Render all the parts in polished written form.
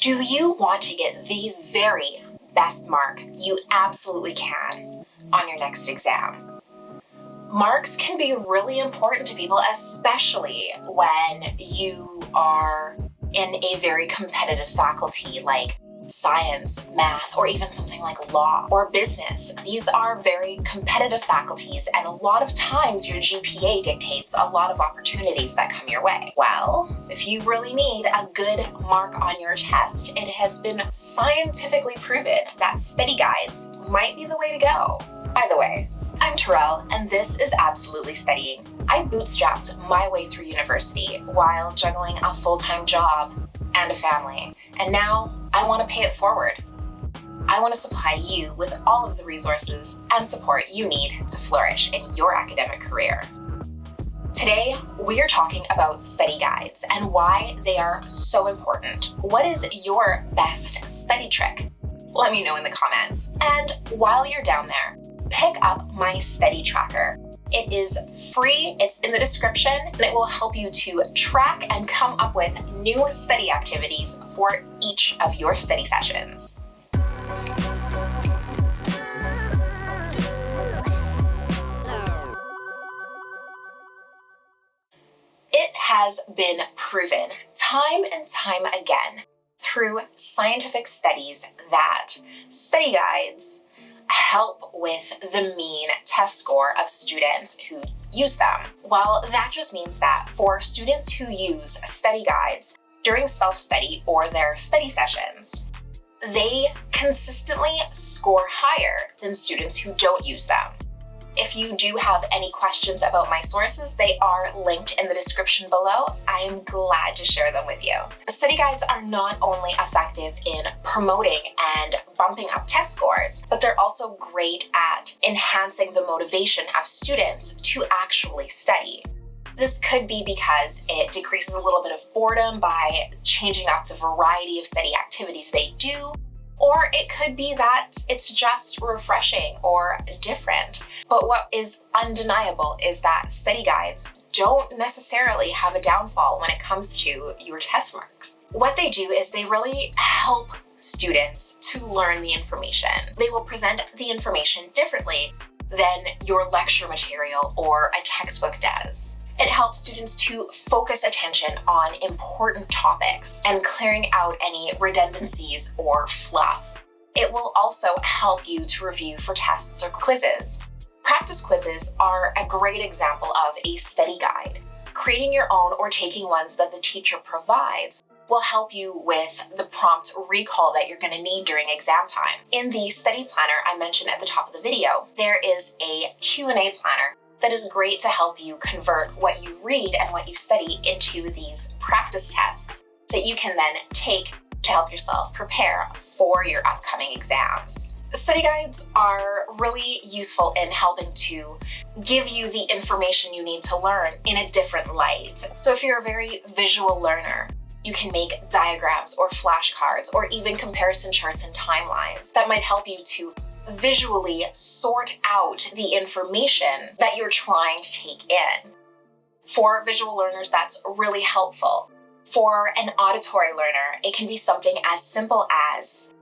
Do you want to get the very best mark you absolutely can on your next exam? Marks can be really important to people, especially when you are in a very competitive faculty like science, math, or even something like law or business. These are very competitive faculties, and a lot of times your GPA dictates a lot of opportunities that come your way. Well, if you really need a good mark on your test, it has been scientifically proven that study guides might be the way to go. By the way, I'm Terrell, and this is Absolutely Studying. I bootstrapped my way through university while juggling a full-time job and a family, and now I want to pay it forward. I want to supply you with all of the resources and support you need to flourish in your academic career. Today, we are talking about study guides and why they are so important. What is your best study trick? Let me know in the comments. And while you're down there, pick up my study tracker. It is free, it's in the description, and it will help you to track and come up with new study activities for each of your study sessions. It has been proven time and time again through scientific studies that study guides help with the mean test score of students who use them. Well, that just means that for students who use study guides during self-study or their study sessions, they consistently score higher than students who don't use them. If you do have any questions about my sources, they are linked in the description below. I am glad to share them with you. Study guides are not only effective in promoting and bumping up test scores, but they're also great at enhancing the motivation of students to actually study. This could be because it decreases a little bit of boredom by changing up the variety of study activities they do, or it could be that it's just refreshing or different. But what is undeniable is that study guides don't necessarily have a downfall when it comes to your test marks. What they do is they really help students to learn the information. They will present the information differently than your lecture material or a textbook does. It helps students to focus attention on important topics and clearing out any redundancies or fluff. It will also help you to review for tests or quizzes. Practice quizzes are a great example of a study guide. Creating your own or taking ones that the teacher provides will help you with the prompt recall that you're going to need during exam time. In the study planner I mentioned at the top of the video, there is a Q&A planner that is great to help you convert what you read and what you study into these practice tests that you can then take to help yourself prepare for your upcoming exams. Study guides are really useful in helping to give you the information you need to learn in a different light. So if you're a very visual learner, you can make diagrams or flashcards or even comparison charts and timelines that might help you to visually sort out the information that you're trying to take in. For visual learners, that's really helpful. For an auditory learner, it can be something as simple as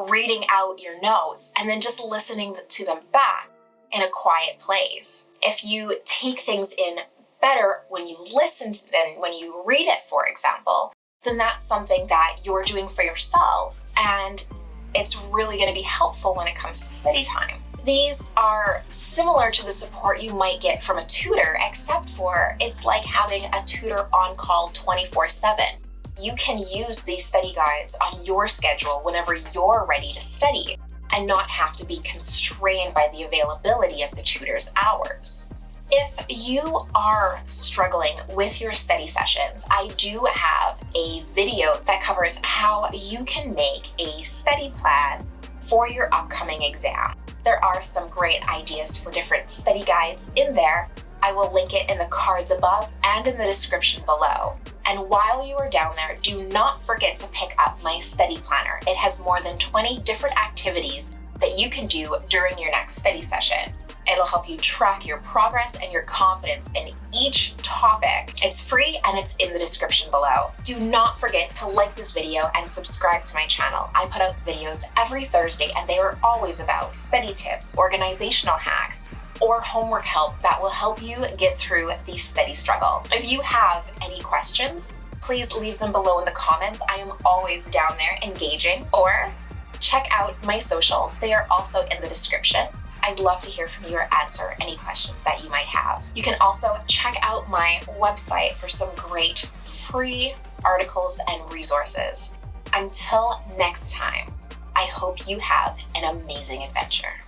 reading out your notes and then just listening to them back in a quiet place. If you take things in better when you listen than when you read it, for example, then that's something that you're doing for yourself, and it's really going to be helpful when it comes to study time. These are similar to the support you might get from a tutor, except for it's like having a tutor on call 24/7. You can use these study guides on your schedule whenever you're ready to study and not have to be constrained by the availability of the tutor's hours. If you are struggling with your study sessions, I do have a video that covers how you can make a study plan for your upcoming exam. There are some great ideas for different study guides in there. I will link it in the cards above and in the description below. And while you are down there, do not forget to pick up my study planner. It has more than 20 different activities that you can do during your next study session. It'll help you track your progress and your confidence in each topic. It's free and it's in the description below. Do not forget to like this video and subscribe to my channel. I put out videos every Thursday and they are always about study tips, organizational hacks, or homework help that will help you get through the study struggle. If you have any questions, please leave them below in the comments. I am always down there engaging, or check out my socials. They are also in the description. I'd love to hear from you or answer any questions that you might have. You can also check out my website for some great free articles and resources. Until next time, I hope you have an amazing adventure.